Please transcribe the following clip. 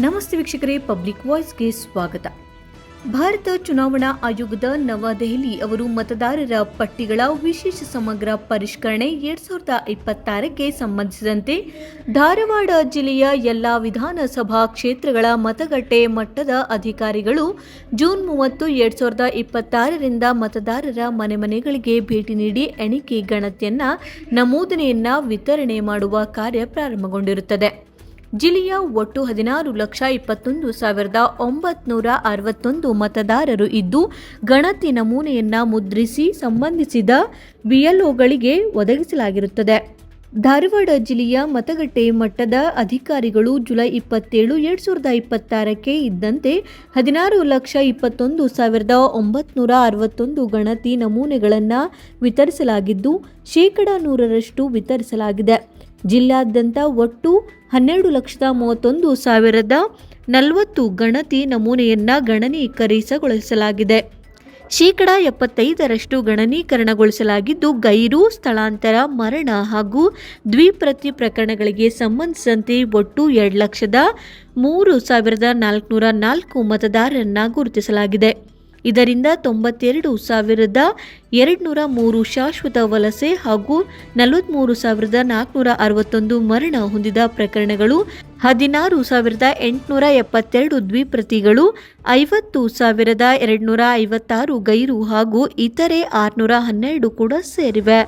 ನಮಸ್ತೆ ವೀಕ್ಷಕರೇ, ಪಬ್ಲಿಕ್ ವಾಯ್ಸ್ಗೆ ಸ್ವಾಗತ. ಭಾರತ ಚುನಾವಣಾ ಆಯೋಗದ ನವದೆಹಲಿ ಅವರು ಮತದಾರರ ಪಟ್ಟಿಗಳ ವಿಶೇಷ ಸಮಗ್ರ ಪರಿಷ್ಕರಣೆ 2026ಕ್ಕೆ ಸಂಬಂಧಿಸಿದಂತೆ ಧಾರವಾಡ ಜಿಲ್ಲೆಯ ಎಲ್ಲ ವಿಧಾನಸಭಾ ಕ್ಷೇತ್ರಗಳ ಮತಗಟ್ಟೆ ಮಟ್ಟದ ಅಧಿಕಾರಿಗಳು ಜೂನ್ 30, 2026ರಿಂದ ಮತದಾರರ ಮನೆಗಳಿಗೆ ಭೇಟಿ ನೀಡಿ ಎಣಿಕೆ ಗಣತಿಯನ್ನ ನಮೂದನೆಯನ್ನ ವಿತರಣೆ ಮಾಡುವ ಕಾರ್ಯ ಪ್ರಾರಂಭಗೊಂಡಿರುತ್ತದೆ. ಜಿಲ್ಲೆಯ ಒಟ್ಟು 16,21,961 ಮತದಾರರು ಇದ್ದು, ಗಣತಿ ನಮೂನೆಯನ್ನ ಮುದ್ರಿಸಿ ಸಂಬಂಧಿಸಿದ ಬಿಎಲ್ಒಗಳಿಗೆ ಒದಗಿಸಲಾಗಿರುತ್ತದೆ. ಧಾರವಾಡ ಜಿಲ್ಲೆಯ ಮತಗಟ್ಟೆ ಮಟ್ಟದ ಅಧಿಕಾರಿಗಳು ಜುಲೈ 27, 2026ಕ್ಕೆ ಇದ್ದಂತೆ 16,21,961 ಗಣತಿ ನಮೂನೆಗಳನ್ನು ವಿತರಿಸಲಾಗಿದ್ದು, ಶೇಕಡಾ 100ರಷ್ಟು ವಿತರಿಸಲಾಗಿದೆ. ಜಿಲ್ಲಾದ್ಯಂತ ಒಟ್ಟು 12,31,040 ಗಣತಿ ನಮೂನೆಯನ್ನು ಗಣನೀಕರಿಸಗೊಳಿಸಲಾಗಿದೆ. ಶೇಕಡಾ 75ರಷ್ಟು ಗಣನೀಕರಣಗೊಳಿಸಲಾಗಿದ್ದು, ಗೈರು, ಸ್ಥಳಾಂತರ, ಮರಣ ಹಾಗೂ ದ್ವಿಪ್ರತಿ ಪ್ರಕರಣಗಳಿಗೆ ಸಂಬಂಧಿಸಿದಂತೆ ಒಟ್ಟು 2,03,404 ಮತದಾರರನ್ನು ಗುರುತಿಸಲಾಗಿದೆ. ಇದರಿಂದ 92,203 ಶಾಶ್ವತ ವಲಸೆ ಹಾಗೂ 43,461 ಮರಣ ಹೊಂದಿದ ಪ್ರಕರಣಗಳು, 16,872 ದ್ವಿಪ್ರತಿಗಳು, 50,256 ಗೈರು ಹಾಗೂ ಇತರೆ 612 ಕೂಡ ಸೇರಿವೆ.